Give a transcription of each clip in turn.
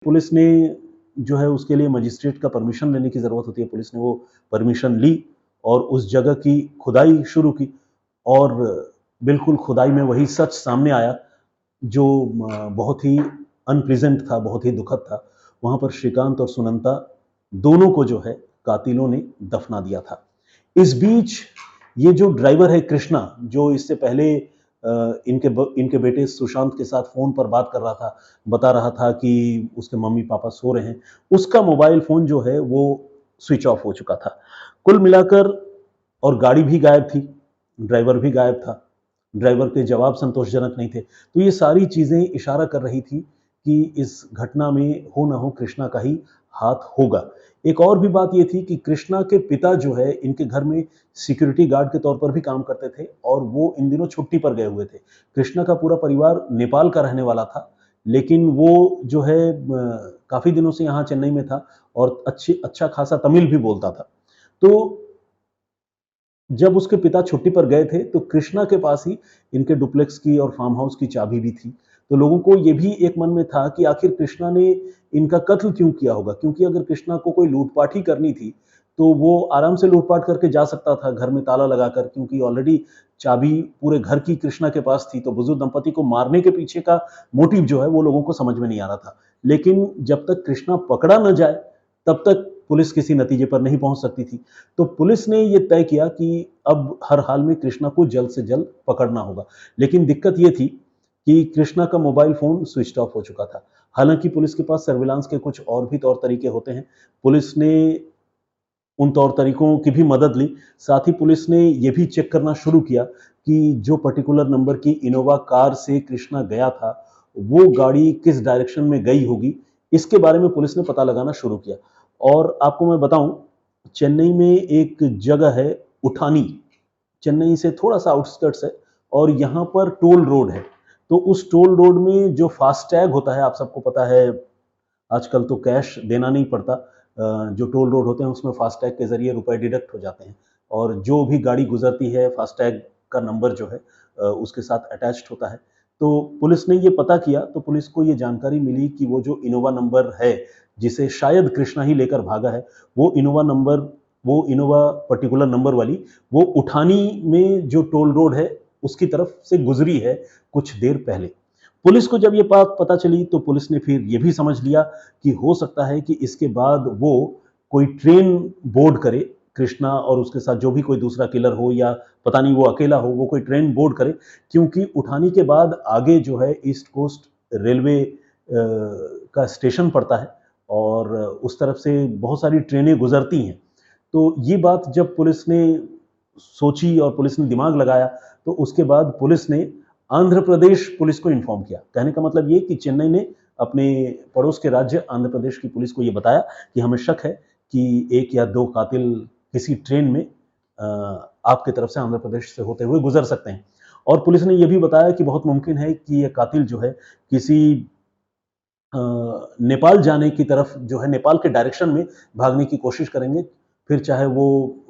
Police ने जो है उसके लिए मजिस्ट्रेट का परमिशन लेने की ज़रूरत होती है। पुलिस ने वो परमिशन ली और उस जगह की खुदाई शुरू की और बिल्कुल खुदाई में वही सच सामने आया जो बहुत ही अनप्लीजेंट था, बहुत ही दुखद था। वहाँ पर श्रीकांत और सुनंता दोनों को जो है कातिलों ने दफना दिया था। इस बीच ये जो ड्राइवर है कृष्णा, जो इससे पहले इनके बेटे सुशांत के साथ फ़ोन पर बात कर रहा था, बता रहा था कि उसके मम्मी-पापा सो रहे हैं, उसका मोबाइल फ़ोन जो है वो स्विच ऑफ हो चुका था। कुल मिलाकर और गाड़ी भी गायब थी, ड्राइवर भी गायब था, ड्राइवर के जवाब संतोषजनक नहीं थे। तो ये सारी चीज़ें इशारा कर रही थी कि इस घटना में हो ना हो कृष्णा का ही हाथ होगा। एक और भी बात ये थी कि कृष्णा के पिता जो है इनके घर में सिक्योरिटी गार्ड के तौर पर भी काम करते थे और वो इन दिनों छुट्टी पर गए हुए थे। कृष्णा का पूरा परिवार नेपाल का रहने वाला था, लेकिन वो जो है काफ़ी दिनों से यहाँ चेन्नई में था और अच्छा खासा तमिल भी बोलता था। तो जब उसके पिता छुट्टी पर गए थे, तो कृष्णा के पास ही इनके डुप्लेक्स की और फार्म हाउस की चाबी भी थी। तो लोगों को ये भी एक मन में था कि आखिर कृष्णा ने इनका कत्ल क्यों किया होगा? क्योंकि अगर कृष्णा को कोई लूटपाट ही करनी थी, तो वो आराम से लूटपाट करके जा सकता था घर में ताला लगाकर, क्योंकि ऑलरेडी चाबी पूरे घर की कृष्णा के पास थी। तो बुजुर्ग दंपति को मारने के पीछे का मोटिव जो है, वो लोगों को समझ में नहीं आ रहा था। लेकिन जब तक कृष्णा पकड़ा न जाए, तब तक पुलिस किसी नतीजे पर नहीं पहुंच सकती थी। तो पुलिस ने ये तय किया कि अब हर हाल में कृष्णा को जल्द से जल्द पकड़ना होगा। लेकिन दिक्कत ये थी कि कृष्णा का मोबाइल फ़ोन स्विच्ड ऑफ हो चुका था। हालाँकि पुलिस के पास सर्विलांस के कुछ और भी तौर तरीके होते हैं। पुलिस ने उन तौर तरीकों की भी मदद ली। साथ ही पुलिस ने ये भी चेक करना शुरू किया कि जो पर्टिकुलर नंबर की इनोवा कार से कृष्णा गया था, वो गाड़ी किस डायरेक्शन में गई होगी, इसके बारे में पुलिस ने पता लगाना शुरू किया। और आपको मैं बताऊं, चेन्नई में एक जगह है उठानी, चेन्नई से थोड़ा-सा आउटस्कर्ट्स है और यहाँ पर टोल रोड है। तो उस टोल रोड में जो फास्टैग होता है, आप सबको पता है, आजकल तो कैश देना नहीं पड़ता। जो टोल रोड होते हैं उसमें फास्टैग के ज़रिए रुपए डिडक्ट हो जाते हैं और जो भी गाड़ी गुजरती है फास्टैग का नंबर जो है उसके साथ अटैच्ड होता है। तो पुलिस ने ये पता किया, तो पुलिस को ये जानकारी मिली कि वो जो इनोवा नंबर है, जिसे शायद कृष्णा ही लेकर भागा है, वो इनोवा पर्टिकुलर नंबर वाली, वो उठानी में जो टोल रोड है उसकी तरफ से गुजरी है कुछ देर पहले। पुलिस को जब ये बात पता चली, तो पुलिस ने फिर ये भी समझ लिया कि हो सकता है कि इसके बाद वो कोई ट्रेन बोर्ड करे, कृष्णा और उसके साथ जो भी कोई दूसरा किलर हो या पता नहीं वो अकेला हो, वो कोई ट्रेन बोर्ड करे, क्योंकि उठानी के बाद आगे जो है ईस्ट कोस्ट रेलवे का स्टेशन पड़ता है और उस तरफ से बहुत सारी ट्रेनें गुजरती हैं। तो ये बात जब पुलिस ने सोची और पुलिस ने दिमाग लगाया, तो उसके बाद पुलिस ने आंध्र प्रदेश पुलिस को इन्फॉर्म किया। कहने का मतलब ये कि चेन्नई ने अपने पड़ोस के राज्य आंध्र प्रदेश की पुलिस को ये बताया कि हमें शक है कि 1 या 2 कातिल किसी ट्रेन में आपकी तरफ से आंध्र प्रदेश से होते हुए गुजर सकते हैं। और पुलिस ने ये भी बताया कि बहुत मुमकिन है कि ये कातिल जो है किसी नेपाल जाने की तरफ जो है, नेपाल के डायरेक्शन में भागने की कोशिश करेंगे। फिर चाहे वो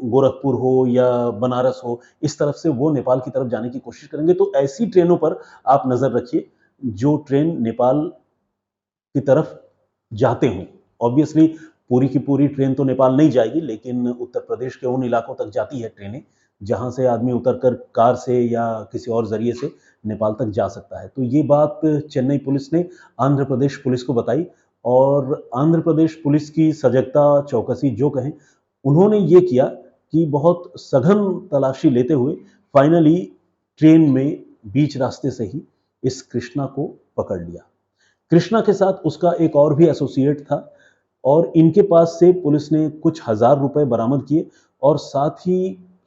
गोरखपुर हो या बनारस हो, इस तरफ से वो नेपाल की तरफ जाने की कोशिश करेंगे। तो ऐसी ट्रेनों पर आप नज़र रखिए जो ट्रेन नेपाल की तरफ जाते हों। ऑब्वियसली पूरी की पूरी ट्रेन तो नेपाल नहीं जाएगी, लेकिन उत्तर प्रदेश के उन इलाकों तक जाती है ट्रेनें, जहाँ से आदमी उतरकर कार से या किसी और ज़रिए से नेपाल तक जा सकता है। तो ये बात चेन्नई पुलिस ने आंध्र प्रदेश पुलिस को बताई और आंध्र प्रदेश पुलिस की सजगता, चौकसी जो कहें, उन्होंने ये किया कि बहुत सघन तलाशी लेते हुए फाइनली ट्रेन में बीच रास्ते से ही इस कृष्णा को पकड़ लिया। कृष्णा के साथ उसका एक और भी एसोसिएट था और इनके पास से पुलिस ने कुछ हजार रुपए बरामद किए और साथ ही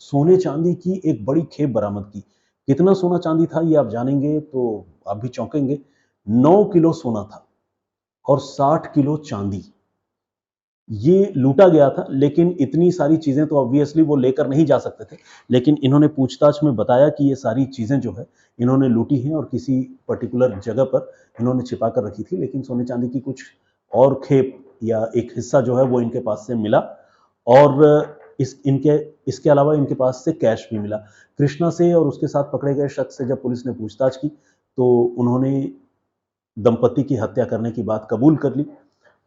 सोने चांदी की एक बड़ी खेप बरामद की। कितना सोना चांदी था ये आप जानेंगे तो आप भी चौंकेंगे। 9 किलो सोना था और 60 किलो चांदी। ये लूटा गया था, लेकिन इतनी सारी चीज़ें तो ऑब्वियसली वो लेकर नहीं जा सकते थे। लेकिन इन्होंने पूछताछ में बताया कि ये सारी चीज़ें जो है, इन्होंने लूटी हैं और किसी पर्टिकुलर जगह पर इन्होंने छिपा कर रखी थी। लेकिन सोने चांदी की कुछ और खेप या एक हिस्सा जो है वो इनके पास से मिला और इसके अलावा इनके पास से कैश भी मिला। कृष्णा से और उसके साथ पकड़े गए शख्स से जब पुलिस ने पूछताछ की, तो उन्होंने दंपति की हत्या करने की बात कबूल कर ली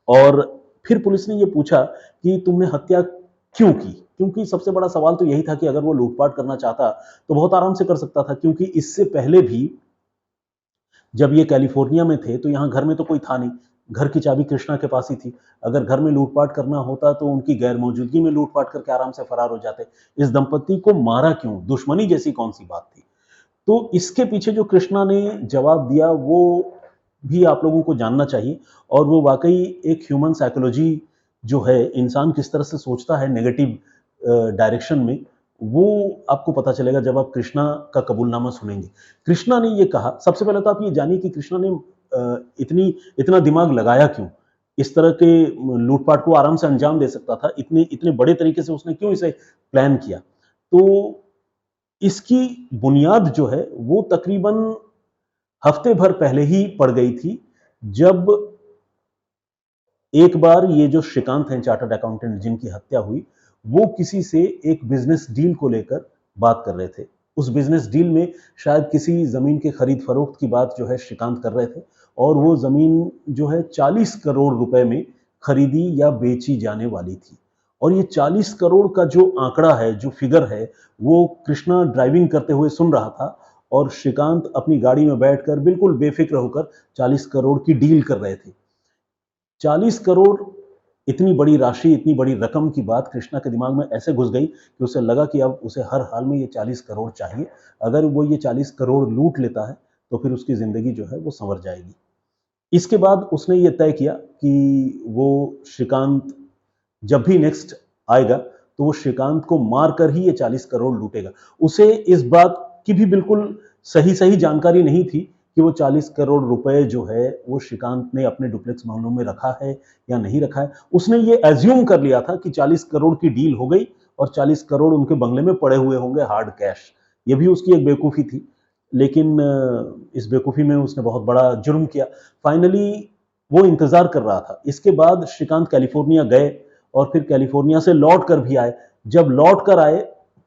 और फिर पुलिस ने ये पूछा कि तुमने हत्या क्यों की? क्योंकि सबसे बड़ा सवाल तो यही था कि अगर वो लूटपाट करना चाहता तो बहुत आराम से कर सकता था, क्योंकि इससे पहले भी जब ये कैलिफोर्निया में थे तो यहाँ घर में तो कोई था नहीं, घर की चाबी कृष्णा के पास ही थी। अगर घर में लूटपाट करना होता तो उनकी गैर मौजूदगी में लूटपाट करके आराम से फरार हो जाते। इस दंपत्ति को मारा क्यों? दुश्मनी जैसी कौन सी बात थी? तो इसके पीछे जो कृष्णा ने जवाब दिया वो भी आप लोगों को जानना चाहिए, और वो वाकई एक ह्यूमन साइकोलॉजी जो है, इंसान किस तरह से सोचता है नेगेटिव डायरेक्शन में, वो आपको पता चलेगा जब आप कृष्णा का कबूलनामा सुनेंगे। कृष्णा ने ये कहा, सबसे पहले तो आप ये जानिए कि कृष्णा ने इतना दिमाग लगाया क्यों? इस तरह के लूटपाट को आराम से अंजाम दे सकता था, इतने इतने बड़े तरीके से उसने क्यों इसे प्लान किया? तो इसकी बुनियाद जो है वो तकरीबन हफ्ते भर पहले ही पड़ गई थी, जब एक बार ये जो श्रीकांत हैं चार्टर्ड अकाउंटेंट जिनकी हत्या हुई, वो किसी से एक बिजनेस डील को लेकर बात कर रहे थे। उस बिजनेस डील में शायद किसी जमीन के खरीद फरोख्त की बात जो है श्रीकांत कर रहे थे, और वो जमीन जो है 40 करोड़ रुपए में खरीदी या बेची जाने वाली थी। और ये 40 करोड़ का जो आंकड़ा है, जो फिगर है, वो कृष्णा ड्राइविंग करते हुए सुन रहा था, और श्रीकांत अपनी गाड़ी में बैठकर बिल्कुल बेफिक्र होकर 40 करोड़ की डील कर रहे थे। 40 करोड़, इतनी बड़ी राशि, इतनी बड़ी रकम की बात कृष्णा के दिमाग में ऐसे घुस गई कि उसे लगा कि अब उसे हर हाल में ये 40 करोड़ चाहिए। अगर वो ये 40 करोड़ लूट लेता है तो फिर उसकी जिंदगी जो है वो संवर जाएगी। इसके बाद उसने ये तय किया कि वो श्रीकांत जब भी नेक्स्ट आएगा तो वो श्रीकांत को मारकर ही ये 40 करोड़ लूटेगा। उसे इस बात की भी बिल्कुल सही सही जानकारी नहीं थी कि वो 40 करोड़ रुपए जो है वो श्रीकांत ने अपने डुप्लेक्स बंगलों में रखा है या नहीं रखा है। उसने ये एज्यूम कर लिया था कि 40 करोड़ की डील हो गई और 40 करोड़ उनके बंगले में पड़े हुए होंगे हार्ड कैश। ये भी उसकी एक बेवकूफ़ी थी, लेकिन इस बेवकूफ़ी में उसने बहुत बड़ा जुर्म किया। फाइनली वो इंतज़ार कर रहा था। इसके बाद श्रीकांत कैलिफोर्निया गए और फिर कैलिफोर्निया से लौट कर भी आए। जब लौट कर आए,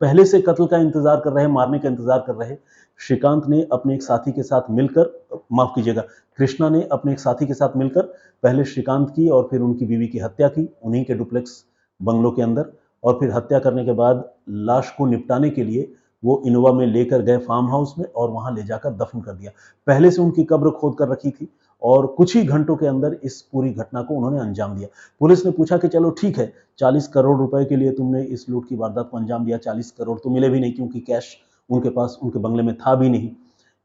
पहले से कत्ल का इंतजार कर रहे, मारने का इंतजार कर रहे श्रीकांत ने अपने एक साथी के साथ मिलकर, माफ कीजिएगा, कृष्णा ने अपने एक साथी के साथ मिलकर पहले श्रीकांत की और फिर उनकी बीवी की हत्या की उन्हीं के डुप्लेक्स बंगलों के अंदर। और फिर हत्या करने के बाद लाश को निपटाने के लिए वो इनोवा में लेकर गए फार्म हाउस में और वहां ले जाकर दफन कर दिया। पहले से उनकी कब्र खोद कर रखी थी और कुछ ही घंटों के अंदर इस पूरी घटना को उन्होंने अंजाम दिया। पुलिस ने पूछा कि चलो ठीक है, 40 करोड़ रुपए के लिए तुमने इस लूट की वारदात को अंजाम दिया, 40 करोड़ तो मिले भी नहीं क्योंकि कैश उनके पास उनके बंगले में था भी नहीं,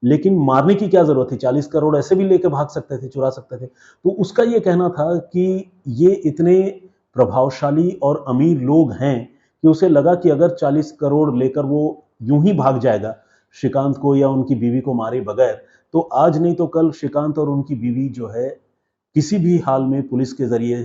लेकिन मारने की क्या जरूरत थी? 40 करोड़ ऐसे भी लेके भाग सकते थे, चुरा सकते थे। तो उसका ये कहना था कि ये इतने प्रभावशाली और अमीर लोग हैं कि उसे लगा कि अगर 40 करोड़ लेकर वो यूं ही भाग जाएगा श्रीकांत को या उनकी बीवी को मारे बगैर, तो आज नहीं तो कल श्रीकांत और उनकी बीवी जो है किसी भी हाल में पुलिस के जरिए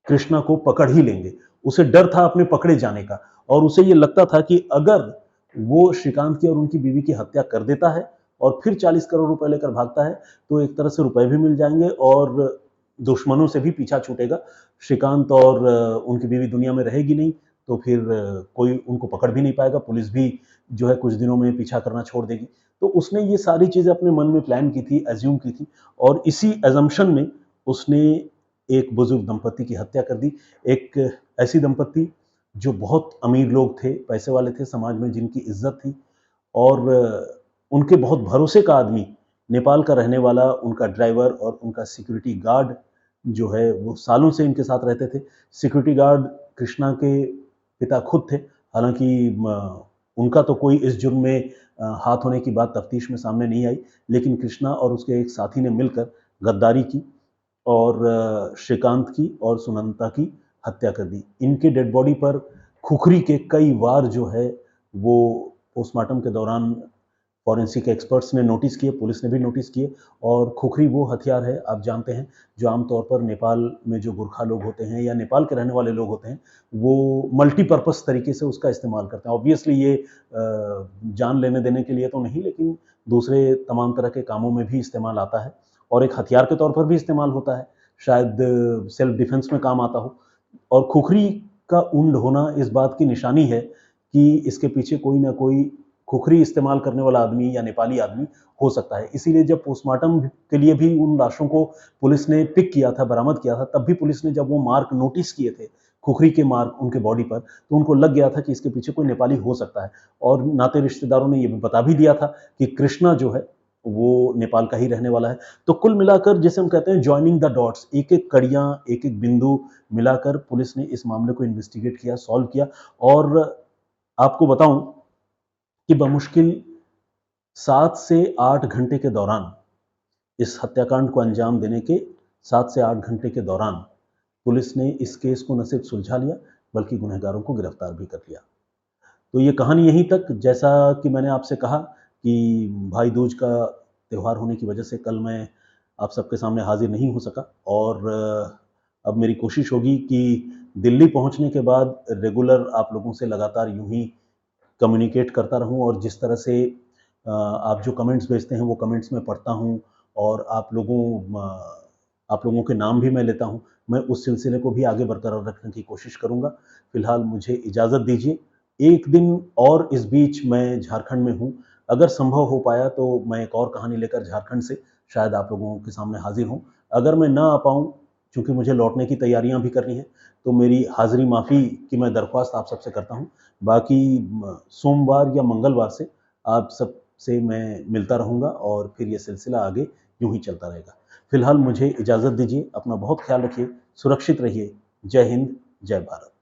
कृष्णा को पकड़ ही लेंगे। उसे डर था अपने पकड़े जाने का, और उसे ये लगता था कि अगर वो श्रीकांत की और उनकी बीवी की हत्या कर देता है और फिर 40 करोड़ रुपए लेकर भागता है तो एक तरह से रुपए भी मिल जाएंगे और दुश्मनों से भी पीछा छूटेगा। श्रीकांत और उनकी बीवी दुनिया में रहेगी नहीं, तो फिर कोई उनको पकड़ भी नहीं पाएगा, पुलिस भी जो है कुछ दिनों में पीछा करना छोड़ देगी। तो उसने ये सारी चीजें अपने मन में प्लान की थी, एज्यूम की थी, और इसी एजम्पशन में उसने एक बुजुर्ग दंपत्ति की हत्या कर दी। एक ऐसी दंपत्ति जो बहुत अमीर लोग थे, पैसे वाले थे, समाज में जिनकी इज्जत थी, और उनके बहुत भरोसे का आदमी, नेपाल का रहने वाला उनका ड्राइवर और उनका सिक्योरिटी गार्ड जो है वो सालों से इनके साथ रहते थे। सिक्योरिटी गार्ड कृष्णा के पिता खुद थे। हालांकि उनका तो कोई इस जुर्म में हाथ होने की बात तफ्तीश में सामने नहीं आई, लेकिन कृष्णा और उसके एक साथी ने मिलकर गद्दारी की और श्रीकांत की और सुनंदा की हत्या कर दी। इनके डेड बॉडी पर खुखरी के कई वार जो है वो पोस्टमार्टम के दौरान फॉरेंसिक एक्सपर्ट्स ने नोटिस किए, पुलिस ने भी नोटिस किए। और खुखरी वो हथियार है, आप जानते हैं, जो आमतौर पर नेपाल में जो गोरखा लोग होते हैं या नेपाल के रहने वाले लोग होते हैं वो मल्टीपर्पज़ तरीके से उसका इस्तेमाल करते हैं। ऑब्वियसली ये जान लेने देने के लिए तो नहीं, लेकिन दूसरे तमाम तरह के कामों में भी इस्तेमाल आता है और एक हथियार के तौर पर भी इस्तेमाल होता है, शायद सेल्फ डिफेंस में काम आता हो। और खुखरी का उंड होना इस बात की निशानी है कि इसके पीछे कोई ना कोई खुखरी इस्तेमाल करने वाला आदमी या नेपाली आदमी हो सकता है। इसीलिए जब पोस्टमार्टम के लिए भी उन लाशों को पुलिस ने पिक किया था, बरामद किया था, तब भी पुलिस ने जब वो मार्क नोटिस किए थे, खुखरी के मार्क उनके बॉडी पर, तो उनको लग गया था कि इसके पीछे कोई नेपाली हो सकता है। और नाते रिश्तेदारों ने ये भी बता भी दिया था कि कृष्णा जो है वो नेपाल का ही रहने वाला है। तो कुल मिलाकर जैसे हम कहते हैं जॉइनिंग द डॉट्स, एक-एक कड़ियाँ, एक-एक बिंदु मिलाकर पुलिस ने इस मामले को इन्वेस्टिगेट किया, सॉल्व किया। और आपको बताऊं कि बमुश्किल 7 से 8 घंटे के दौरान, इस हत्याकांड को अंजाम देने के 7 से 8 घंटे के दौरान पुलिस ने इस केस को न सिर्फ सुलझा लिया, बल्कि गुनहगारों को गिरफ्तार भी कर लिया। तो ये कहानी यहीं तक। जैसा कि मैंने आपसे कहा कि भाई दूज का त्यौहार होने की वजह से कल मैं आप सबके सामने हाजिर नहीं हो सका, और अब मेरी कोशिश होगी कि दिल्ली पहुंचने के बाद रेगुलर आप लोगों से लगातार यूं ही कम्युनिकेट करता रहूं, और जिस तरह से आप जो कमेंट्स भेजते हैं वो कमेंट्स मैं पढ़ता हूं, और आप लोगों के नाम भी मैं लेता हूं। मैं उस सिलसिले को भी आगे बरकरार रखने की कोशिश करूंगा। फिलहाल मुझे इजाज़त दीजिए। एक दिन और इस बीच मैं झारखंड में हूं। अगर संभव हो पाया तो मैं एक और कहानी लेकर झारखंड से शायद आप लोगों के सामने हाजिर हूं। अगर मैं ना आ पाऊं, चूंकि मुझे लौटने की तैयारियां भी करनी है, तो मेरी हाजिरी माफ़ी की मैं दरख्वास्त आप सबसे करता हूं। बाकी सोमवार या मंगलवार से आप सब से मैं मिलता रहूंगा, और फिर ये सिलसिला आगे यूं ही चलता रहेगा। फिलहाल मुझे इजाज़त दीजिए। अपना बहुत ख्याल रखिए, सुरक्षित रहिए। जय हिंद, जय भारत।